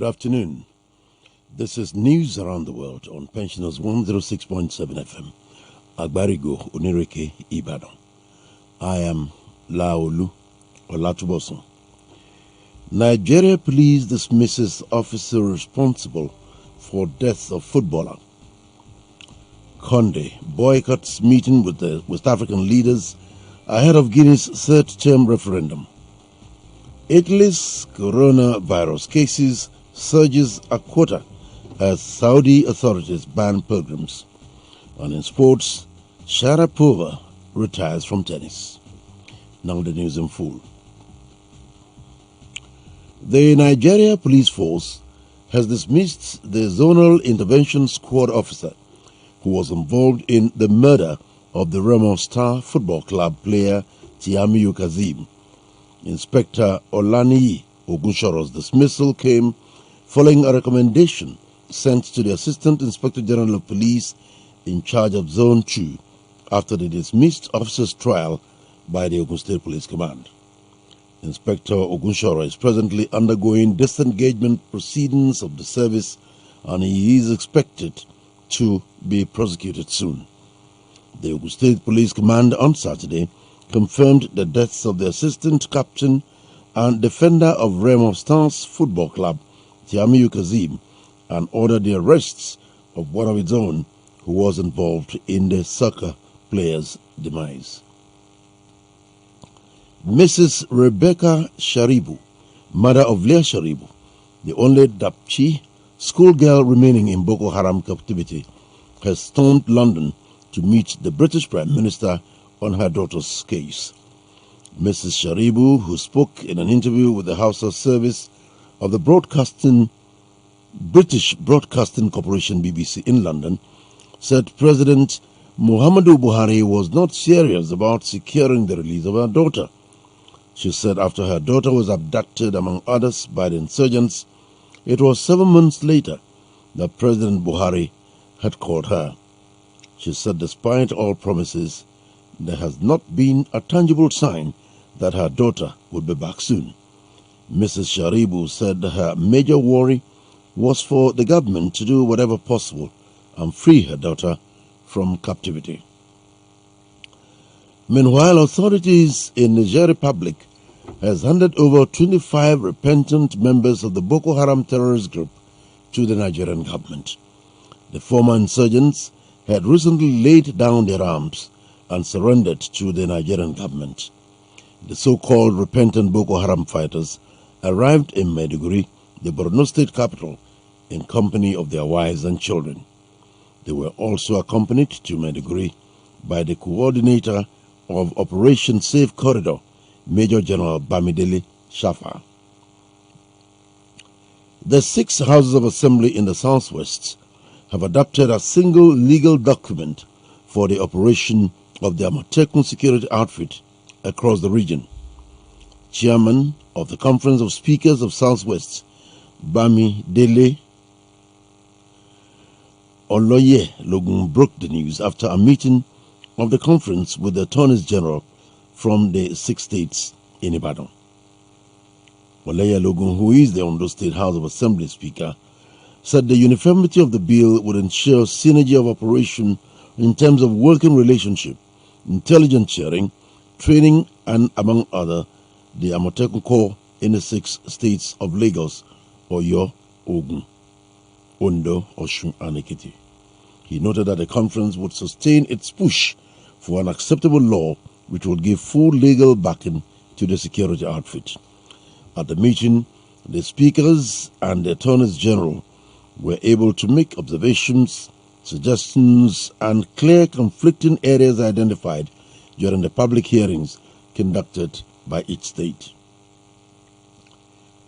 afternoon. This is News Around the World on Pensioners 106.7 FM, Agbarigo, Onireke, Ibadan. I am LAOLU, OLATUNBOSUN. Nigeria police dismisses officer responsible for death of footballer. Conde boycotts meeting with the West African leaders ahead of Guinea's third-term referendum. Italy's coronavirus cases surges a quarter as Saudi authorities ban pilgrims. And in sports, Sharapova retires from tennis. Now the news in full. The Nigeria Police Force has dismissed the Zonal Intervention Squad officer who was involved in the murder of the Remo Star Football Club player Tiamiyu Kazeem. Inspector Olaniyi Ogunshoro's dismissal came following a recommendation sent to the Assistant Inspector General of Police in charge of Zone 2 after the dismissed officer's trial by the Ogun State Police Command. Inspector Ogunshoro is presently undergoing disengagement proceedings of the service and he is expected to be prosecuted soon. The Ogun State Police Command on Saturday confirmed the deaths of the assistant captain and defender of Remo Stars Football Club, Tiamiyu Kazeem, and ordered the arrests of one of its own who was involved in the soccer player's demise. Mrs. Rebecca Sharibu, mother of Leah Sharibu, the only Dapchi schoolgirl remaining in Boko Haram captivity, has stormed London to meet the British Prime Minister on her daughter's case. Mrs. Sharibu, who spoke in an interview with the Hausa service of the British Broadcasting Corporation BBC in London, said President Muhammadu Buhari was not serious about securing the release of her daughter. She said after her daughter was abducted, among others, by the insurgents, it was 7 months later that President Buhari had called her. She said despite all promises, there has not been a tangible sign that her daughter would be back soon. Mrs. Sharibu said her major worry was for the government to do whatever possible and free her daughter from captivity. Meanwhile, authorities in Niger Republic has handed over 25 repentant members of the Boko Haram terrorist group to the Nigerian government. The former insurgents had recently laid down their arms and surrendered to the Nigerian government. The so-called repentant Boko Haram fighters arrived in Maiduguri, the Borno state capital, in company of their wives and children. They were also accompanied to Maiduguri by the coordinator of Operation Safe Corridor, Major General Bamidele Shafa. The 6 houses of assembly in the southwest have adopted a single legal document for the operation of the Amatekun security outfit across the region. Chairman of the Conference of Speakers of Southwest, Bamidele Oloye Logun, broke the news after a meeting of the conference with the attorneys general from the 6 states in Ibadan. Oloye Logun, who is the Ondo State House of Assembly Speaker, said the uniformity of the bill would ensure synergy of operation in terms of working relationship, intelligence sharing, training, and among other, the Amotekun Corps in the 6 states of Lagos, Oyo, Ogun, Ondo, Osun, and Ekiti. He noted that the conference would sustain its push for an acceptable law which would give full legal backing to the security outfit. At the meeting, the speakers and the attorneys general were able to make observations, suggestions, and clear conflicting areas identified during the public hearings conducted by each state.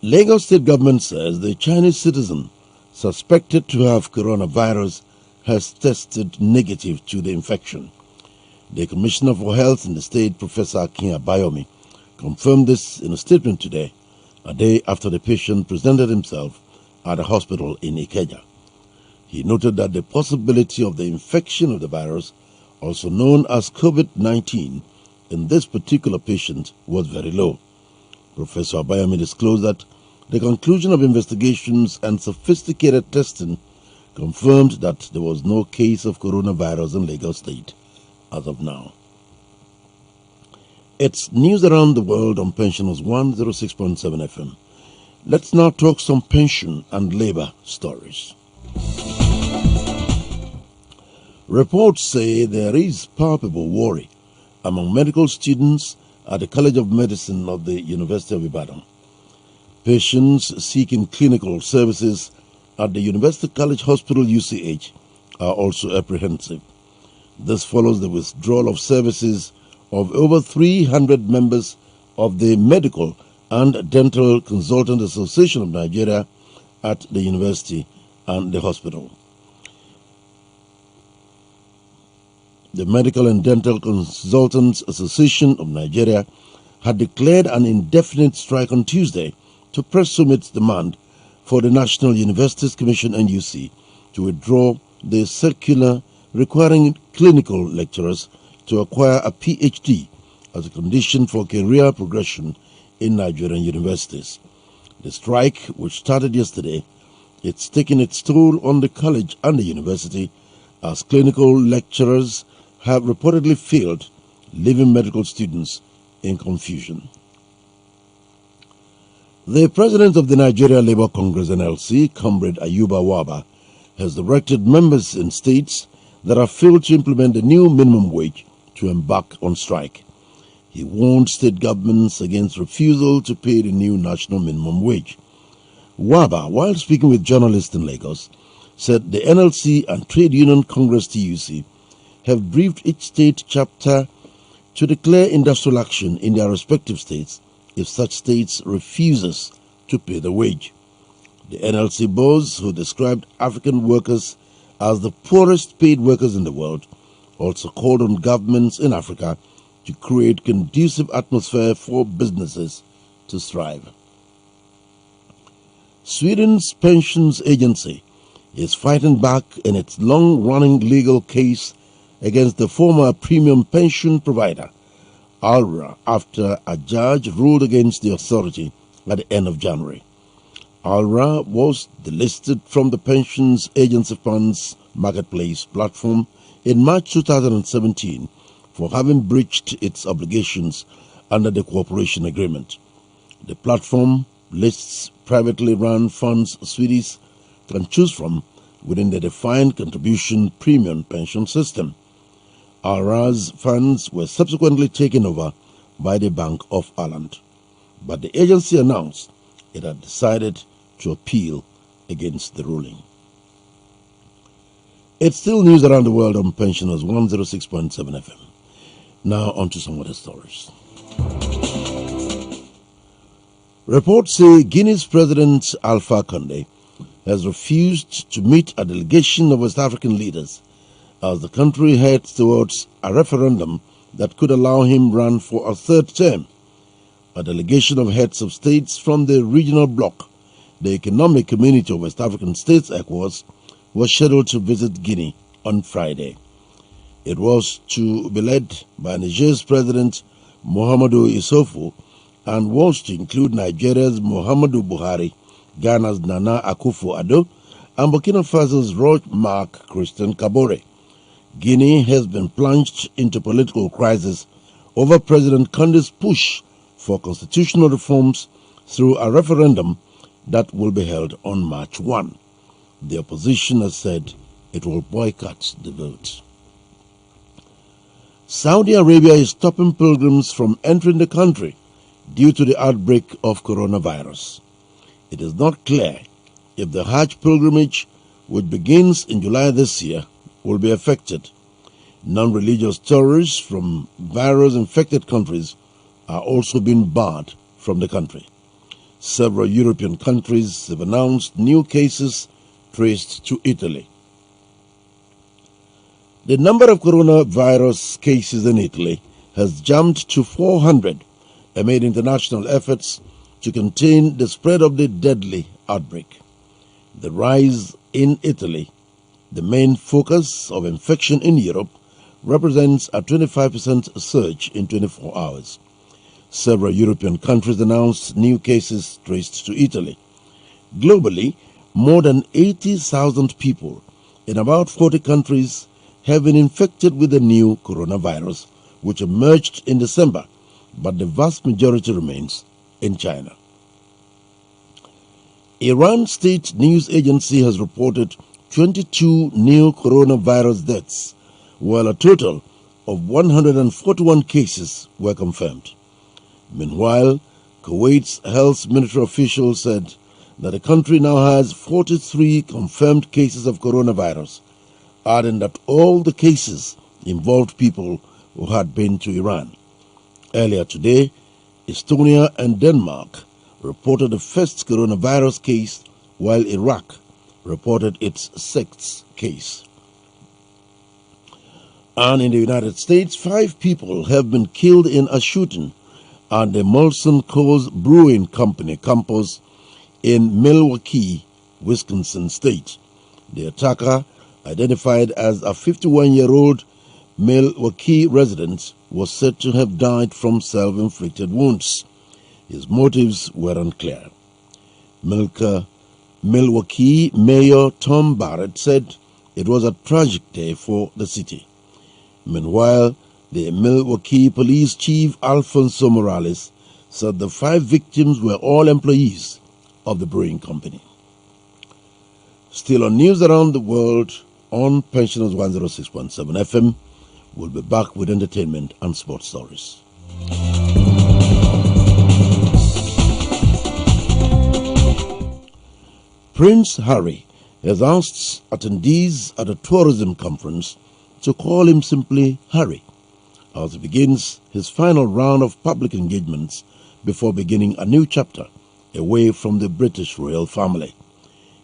Lagos State government says the Chinese citizen suspected to have coronavirus has tested negative to the infection. The Commissioner for Health in the state, Professor Akin Abayomi, confirmed this in a statement today, a day after the patient presented himself at a hospital in Ikeja. He noted that the possibility of the infection of the virus, also known as COVID-19, in this particular patient was very low. Professor Abayomi disclosed that The conclusion of investigations and sophisticated testing confirmed that there was no case of coronavirus in Lagos State as of now. It's news around the world on Pensioners 106.7 FM. Let's now talk some pension and labor stories. Reports say there is palpable worry among medical students at the College of Medicine of the University of Ibadan. Patients seeking clinical services at the University College Hospital UCH are also apprehensive. This follows the withdrawal of services of over 300 members of the Medical and Dental Consultant Association of Nigeria at the university and the hospital. The Medical and Dental Consultants Association of Nigeria had declared an indefinite strike on Tuesday to pursue its demand for the National Universities Commission NUC to withdraw the circular requiring clinical lecturers to acquire a PhD as a condition for career progression in Nigerian universities. The strike, which started yesterday, it's taken its toll on the college and the university as clinical lecturers have reportedly failed, leaving medical students in confusion. The president of the Nigeria Labour Congress NLC, Comrade Ayuba Waba, has directed members in states that have failed to implement the new minimum wage to embark on strike. He warned state governments against refusal to pay the new national minimum wage. Waba, while speaking with journalists in Lagos, said the NLC and Trade Union Congress TUC have briefed each state chapter to declare industrial action in their respective states if such states refuses to pay the wage. The NLC boss, who described African workers as the poorest paid workers in the world, also called on governments in Africa to create conducive atmosphere for businesses to thrive. Sweden's pensions agency is fighting back in its long-running legal case against the former premium pension provider, ALRA, after a judge ruled against the authority at the end of January. ALRA was delisted from the pensions agency funds marketplace platform in March 2017 for having breached its obligations under the cooperation agreement. The platform lists privately run funds Swedes can choose from within the defined contribution premium pension system. ALRA's funds were subsequently taken over by the Bank of Ireland, but the agency announced it had decided to appeal against the ruling. It's still news around the world on Pensioners 106.7 FM. Now on to some other stories. Reports say Guinea's President Alpha Condé has refused to meet a delegation of West African leaders as the country heads towards a referendum that could allow him run for a third term. A delegation of heads of states from the regional bloc, the Economic Community of West African States, ECOWAS, was scheduled to visit Guinea on Friday. It was to be led by Niger's President Muhammadu Issoufou and was to include Nigeria's Muhammadu Buhari, Ghana's Nana Akufo-Addo, and Burkina Faso's Roch-Marc Christian Kabore. Guinea has been plunged into political crisis over President Condé's push for constitutional reforms through a referendum that will be held on March 1. The opposition has said it will boycott the vote. Saudi Arabia is stopping pilgrims from entering the country due to the outbreak of coronavirus. It is not clear if the Hajj pilgrimage, which begins in July this year, will be affected. Non-religious tourists from virus-infected countries are also being barred from the country. Several European countries have announced new cases traced to Italy. The number of coronavirus cases in Italy has jumped to 400 amid international efforts to contain the spread of the deadly outbreak. The rise in Italy, the main focus of infection in Europe, represents a 25% surge in 24 hours. Several European countries announced new cases traced to Italy. Globally, more than 80,000 people in about 40 countries have been infected with the new coronavirus, which emerged in December, but the vast majority remains in China. Iran State News Agency has reported 22 new coronavirus deaths, while a total of 141 cases were confirmed. Meanwhile, Kuwait's health ministry officials said that the country now has 43 confirmed cases of coronavirus, adding that all the cases involved people who had been to Iran. Earlier today, Estonia and Denmark reported the first coronavirus case, while Iraq reported its sixth case. And in the United States, 5 people have been killed in a shooting at the Molson Coors Brewing Company campus in Milwaukee, Wisconsin state. The attacker, identified as a 51-year-old Milwaukee resident, was said to have died from self-inflicted wounds. His motives were unclear. Milwaukee Mayor Tom Barrett said it was a tragic day for the city. Meanwhile, the Milwaukee Police Chief Alfonso Morales said the 5 victims were all employees of the brewing company. Still on news around the world on Pensioners 106.7 FM, we'll be back with entertainment and sports stories. Prince Harry has asked attendees at a tourism conference to call him simply Harry as he begins his final round of public engagements before beginning a new chapter away from the British royal family.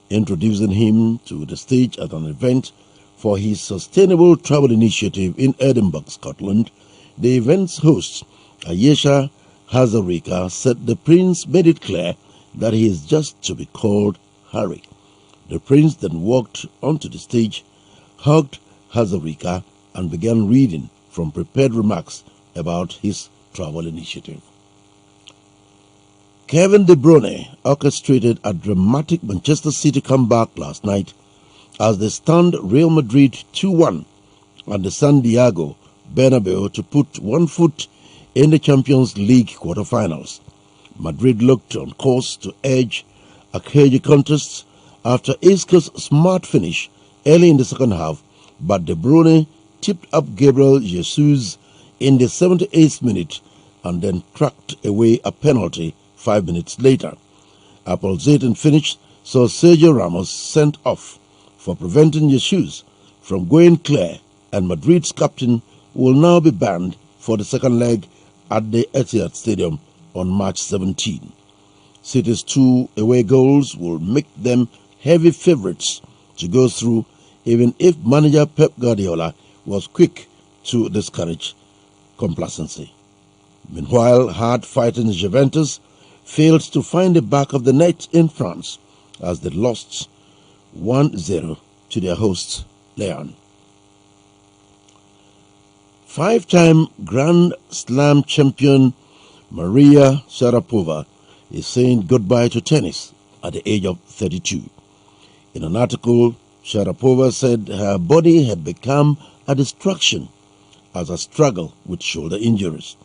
Introducing him to the stage at an event for his sustainable travel initiative in Edinburgh, Scotland, the event's host, Ayesha Hazarika, said the prince made it clear that he is just to be called Harry. The prince then walked onto the stage, hugged Hazarika, and began reading from prepared remarks about his travel initiative. Kevin De Bruyne orchestrated a dramatic Manchester City comeback last night as they stunned Real Madrid 2-1 at the Santiago Bernabeu to put one foot in the Champions League quarter-finals. Madrid looked on course to edge a cagey contest after Isco's smart finish early in the second half, but De Bruyne tipped up Gabriel Jesus in the 78th minute and then cracked away a penalty 5 minutes later. A pulsating finish saw Sergio Ramos sent off for preventing Jesus from going clear, and Madrid's captain will now be banned for the second leg at the Etihad Stadium on March 17. City's 2 away goals will make them heavy favourites to go through, even if manager Pep Guardiola was quick to discourage complacency. Meanwhile, hard-fighting Juventus failed to find the back of the net in France as they lost 1-0 to their hosts, Lyon. 5-time Grand Slam champion Maria Sharapova is saying goodbye to tennis at the age of 32. In an article, Sharapova said her body had become a distraction as a struggle with shoulder injuries.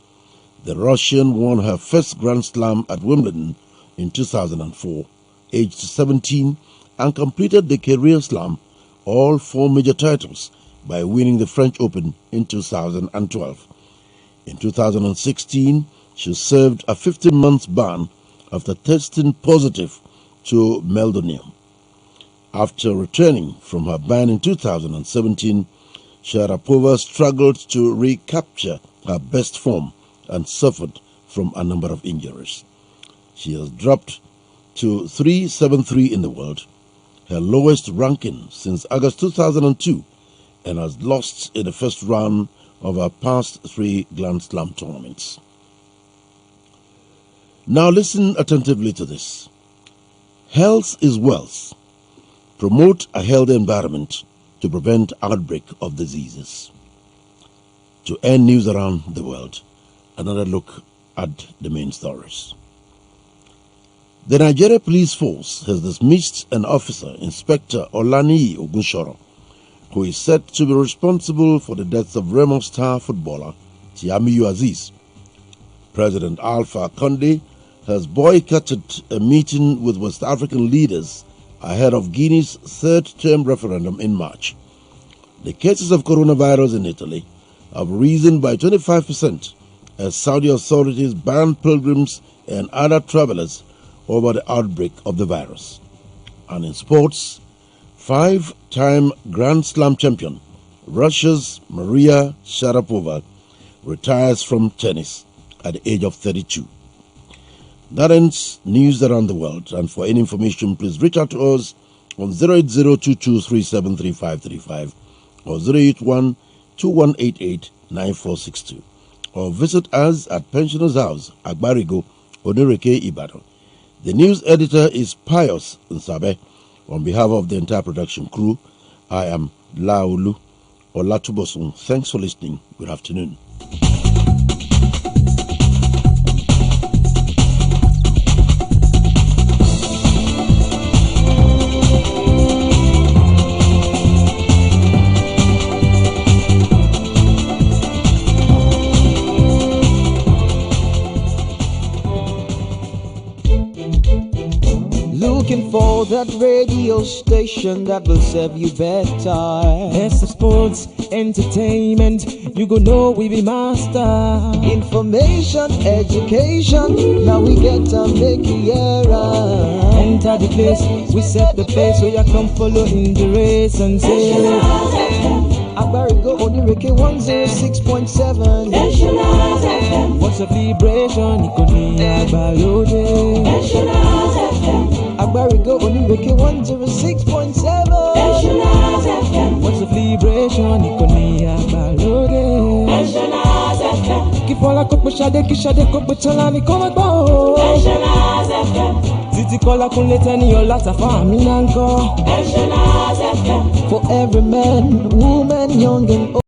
The Russian won her first Grand Slam at Wimbledon in 2004, aged 17, and completed the career slam, all 4 major titles, by winning the French Open in 2012. In 2016, she served a 15-month ban after testing positive to meldonium. After returning from her ban in 2017, Sharapova struggled to recapture her best form and suffered from a number of injuries. She has dropped to 373 in the world, her lowest ranking since August 2002, and has lost in the first round of her past 3 Grand Slam tournaments. Now listen attentively to this. Health is wealth. Promote a healthy environment to prevent outbreak of diseases. To end news around the world, another look at the main stories. The Nigeria Police Force has dismissed an officer, Inspector Olani Ogunshoro, who is said to be responsible for the deaths of Remo star footballer Tiamiyu Aziz. President Alpha Conde has boycotted a meeting with West African leaders ahead of Guinea's third-term referendum in March. The cases of coronavirus in Italy have risen by 25% as Saudi authorities ban pilgrims and other travelers over the outbreak of the virus. And in sports, five-time Grand Slam champion Russia's Maria Sharapova retires from tennis at the age of 32. That ends news around the world, and for any information, please reach out to us on 08022373535 or 08121889462, or visit us at Pensioners House, Agbarigo, Onireke, Ibadan. The news editor is Pius Nsabe. On behalf of the entire production crew, I am LAOLU OLATUNBOSUN. Thanks for listening. Good afternoon. Looking for that radio station that will serve you better. It's the sports, entertainment, you go know we be master. Information, education, now we get to make it era. Enter the place, we set the pace, so you come follow in the race and say Agbarigo Onireke 106.7. what's a vibration, you could be Abalode. Agbarigo Onireke 106.7. What's a vibration, you could be Abalode. Keep all a cup of shade, cup of chalani, come and go. Titi kola kun let any your latter family and go. For every man, woman, young and old.